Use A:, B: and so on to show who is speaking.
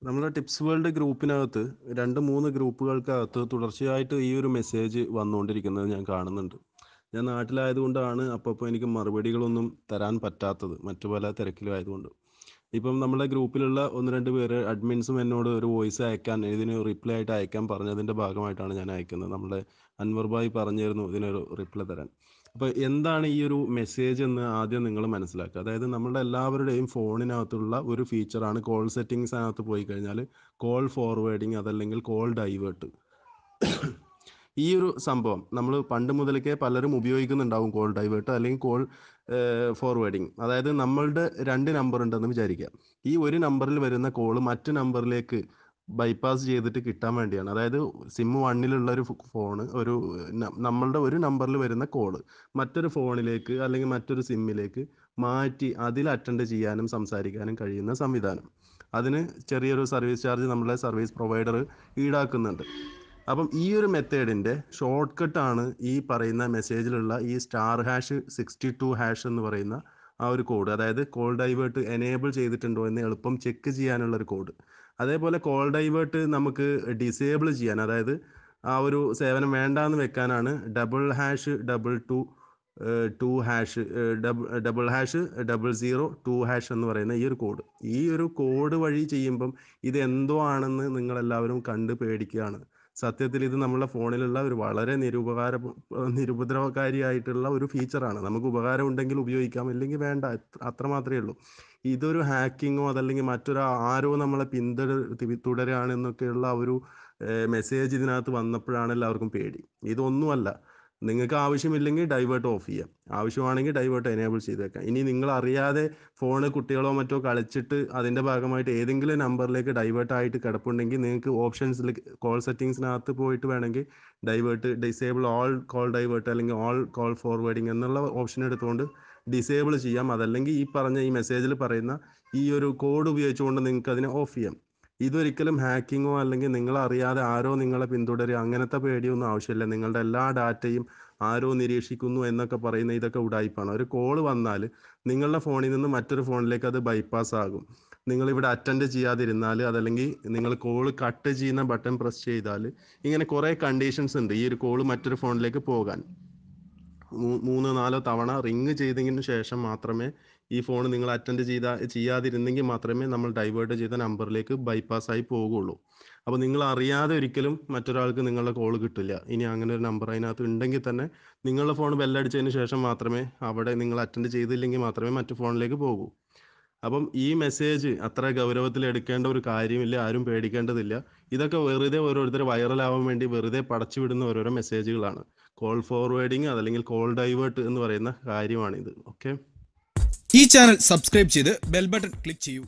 A: നമ്മുടെ tips world ഗ്രൂപ്പിനകത്ത് 2-3 ഗ്രൂപ്പുകൾക്കകത്ത് തുടർച്ചയായിട്ട് ഈ ഒരു മെസ്സേജ് വന്നുകൊണ്ടിരിക്കുന്നത് ഞാൻ കാണുന്നുണ്ട്. ഞാൻ നാട്ടിലായതുകൊണ്ടാണ് അപ്പോൾ എനിക്ക് മറുപടികളൊന്നും തരാൻ പറ്റാത്തത്, മറ്റു പല തിരക്കിലും ആയതുകൊണ്ട്. ഇപ്പം നമ്മുടെ ഗ്രൂപ്പിലുള്ള 1-2 പേര് അഡ്മിൻസും എന്നോട് ഒരു വോയിസ് അയക്കാൻ, ഇതിന് റിപ്ലൈ ആയിട്ട് അയക്കാൻ പറഞ്ഞതിൻ്റെ ഭാഗമായിട്ടാണ് ഞാൻ അയക്കുന്നത്. നമ്മുടെ അൻവർ ഭായ് പറഞ്ഞിരുന്നു ഇതിനൊരു റിപ്ലൈ തരാൻ. അപ്പോൾ എന്താണ് ഈ ഒരു മെസ്സേജ് എന്ന് ആദ്യം നിങ്ങൾ മനസ്സിലാക്കുക. അതായത് നമ്മുടെ എല്ലാവരുടെയും ഫോണിനകത്തുള്ള ഒരു ഫീച്ചറാണ് കോൾ സെറ്റിങ്സിനകത്ത് പോയി കഴിഞ്ഞാൽ കോൾ ഫോർവേഡിങ്, അതല്ലെങ്കിൽ കോൾ ഡൈവേർട്ട്. ഈ ഒരു സംഭവം നമ്മൾ പണ്ട് മുതൽക്കേ പലരും ഉപയോഗിക്കുന്നുണ്ടാവും, കോൾ ഡൈവേർട്ട് അല്ലെങ്കിൽ കോൾ ഫോർവേഡിങ്. അതായത് നമ്മളുടെ 2 നമ്പർ ഉണ്ടെന്ന് വിചാരിക്കുക. ഈ ഒരു നമ്പറിൽ വരുന്ന കോൾ മറ്റ് നമ്പറിലേക്ക് ബൈപ്പാസ് ചെയ്തിട്ട് കിട്ടാൻ വേണ്ടിയാണ്. അതായത് സിം 1ലുള്ള ഒരു ഫോണ്, നമ്മളുടെ ഒരു നമ്പറിൽ വരുന്ന കോള് മറ്റൊരു ഫോണിലേക്ക് അല്ലെങ്കിൽ മറ്റൊരു സിമ്മിലേക്ക് മാറ്റി അതിൽ അറ്റൻഡ് ചെയ്യാനും സംസാരിക്കാനും കഴിയുന്ന സംവിധാനം. അതിന് ചെറിയൊരു സർവീസ് ചാർജ് നമ്മളെ സർവീസ് പ്രൊവൈഡർ ഈടാക്കുന്നുണ്ട്. അപ്പം ഈ ഒരു മെത്തേഡിൻ്റെ ഷോർട്ട് കട്ടാണ് ഈ പറയുന്ന മെസ്സേജിലുള്ള ഈ *#62# എന്ന് പറയുന്ന ആ ഒരു കോഡ്. അതായത് കോൾ ഡൈവേർട്ട് എനേബിൾ ചെയ്തിട്ടുണ്ടോ എന്ന് എളുപ്പം ചെക്ക് ചെയ്യാനുള്ള ഒരു കോഡ്. അതേപോലെ കോൾ ഡൈവേർട്ട് നമുക്ക് ഡിസേബിൾ ചെയ്യാൻ, അതായത് ആ ഒരു സേവനം വേണ്ടാന്ന് വെക്കാനാണ് ##2##0002# എന്ന് പറയുന്ന ഈ ഒരു കോഡ്. ഈ ഒരു കോഡ് വഴി ചെയ്യുമ്പം ഇത് എന്തോ ആണെന്ന് നിങ്ങളെല്ലാവരും കണ്ട് പേടിക്കുകയാണ്. സത്യത്തിൽ ഇത് നമ്മുടെ ഫോണിലുള്ള ഒരു വളരെ നിരുപദ്രവകാരിയായിട്ടുള്ള ഒരു ഫീച്ചറാണ്. നമുക്ക് ഉപകാരം ഉണ്ടെങ്കിൽ ഉപയോഗിക്കാം, ഇല്ലെങ്കിൽ വേണ്ട, അത്ര മാത്രമേ ഉള്ളൂ. ഇതൊരു ഹാക്കിങ്ങോ അതല്ലെങ്കിൽ ആരോ നമ്മളെ തുടരുകയാണെന്നൊക്കെയുള്ള ഒരു മെസ്സേജ് ഇതിനകത്ത് വന്നപ്പോഴാണ് എല്ലാവർക്കും പേടി. ഇതൊന്നുമല്ല. നിങ്ങൾക്ക് ആവശ്യമില്ലെങ്കിൽ ഡൈവേർട്ട് ഓഫ് ചെയ്യാം, ആവശ്യമാണെങ്കിൽ ഡൈവേർട്ട് എനേബിൾ ചെയ്ത് വെക്കാം. ഇനി നിങ്ങൾ അറിയാതെ ഫോണ് കുട്ടികളോ മറ്റോ കളിച്ചിട്ട് അതിൻ്റെ ഭാഗമായിട്ട് ഏതെങ്കിലും നമ്പറിലേക്ക് ഡൈവേർട്ട് ആയിട്ട് കിടപ്പുണ്ടെങ്കിൽ നിങ്ങൾക്ക് ഓപ്ഷൻസിൽ കോൾ സെറ്റിങ്സിനകത്ത് പോയിട്ട് വേണമെങ്കിൽ ഡിസേബിൾ ഓൾ കോൾ ഡൈവേർട്ട് അല്ലെങ്കിൽ ഓൾ കോൾ ഫോർവേഡിങ് എന്നുള്ള ഓപ്ഷൻ എടുത്തുകൊണ്ട് ഡിസേബിൾ ചെയ്യാം. അതല്ലെങ്കിൽ ഈ പറഞ്ഞ ഈ മെസ്സേജിൽ പറയുന്ന ഈ ഒരു കോഡ് ഉപയോഗിച്ചുകൊണ്ട് നിങ്ങൾക്ക് അതിനെ ഓഫ് ചെയ്യാം. ഇതൊരിക്കലും ഹാക്കിങ്ങോ അല്ലെങ്കിൽ നിങ്ങളറിയാതെ ആരോ നിങ്ങളെ പിന്തുടരുക അങ്ങനത്തെ പേടിയൊന്നും ആവശ്യമില്ല. നിങ്ങളുടെ എല്ലാ ഡാറ്റയും ആരോ നിരീക്ഷിക്കുന്നു എന്നൊക്കെ പറയുന്ന ഇതൊക്കെ ഉഡായിപ്പാണ്. ഒരു കോൾ വന്നാൽ നിങ്ങളുടെ ഫോണിൽ നിന്ന് മറ്റൊരു ഫോണിലേക്ക് അത് ബൈപ്പാസ് ആകും. നിങ്ങളിവിടെ അറ്റൻഡ് ചെയ്യാതിരുന്നാൽ, അതല്ലെങ്കിൽ നിങ്ങൾ കോൾ കട്ട് ചെയ്യുന്ന ബട്ടൺ പ്രസ് ചെയ്താൽ, ഇങ്ങനെ കുറേ കണ്ടീഷൻസ് ഉണ്ട് ഈ ഒരു കോൾ മറ്റൊരു ഫോണിലേക്ക് പോകാൻ. 3-4 തവണ റിങ് ചെയ്തതിന് ശേഷം മാത്രമേ ഈ ഫോൺ നിങ്ങൾ അറ്റൻഡ് ചെയ്യാതിരുന്നെങ്കിൽ മാത്രമേ നമ്മൾ ഡൈവേർട്ട് ചെയ്ത നമ്പറിലേക്ക് ബൈപ്പാസായി പോകുള്ളൂ. അപ്പോൾ നിങ്ങൾ അറിയാതെ ഒരിക്കലും മറ്റൊരാൾക്ക് നിങ്ങളുടെ കോൾ കിട്ടില്ല. ഇനി അങ്ങനെ ഒരു നമ്പർ അതിനകത്ത് ഉണ്ടെങ്കിൽ തന്നെ നിങ്ങളുടെ ഫോൺ ബെല്ലടിച്ചതിന് ശേഷം മാത്രമേ, അവിടെ നിങ്ങൾ അറ്റൻഡ് ചെയ്തില്ലെങ്കിൽ മാത്രമേ മറ്റു ഫോണിലേക്ക് പോകൂ. അപ്പം ഈ മെസ്സേജ് അത്ര ഗൗരവത്തിൽ എടുക്കേണ്ട ഒരു കാര്യമില്ല, ആരും പേടിക്കേണ്ടതില്ല. ഇതൊക്കെ വെറുതെ ഓരോരുത്തർ വൈറലാവാൻ വേണ്ടി വെറുതെ പടച്ചു വിടുന്ന ഓരോരോ മെസ്സേജുകളാണ്. കോൾ ഫോർവേഡിങ് അതല്ലെങ്കിൽ കോൾ ഡൈവേർട്ട് എന്ന് പറയുന്ന കാര്യമാണിത്. ഓക്കെ,
B: ഈ ചാനൽ സബ്സ്ക്രൈബ് ചെയ്ത് ബെൽ ബട്ടൺ ക്ലിക്ക് ചെയ്യൂ.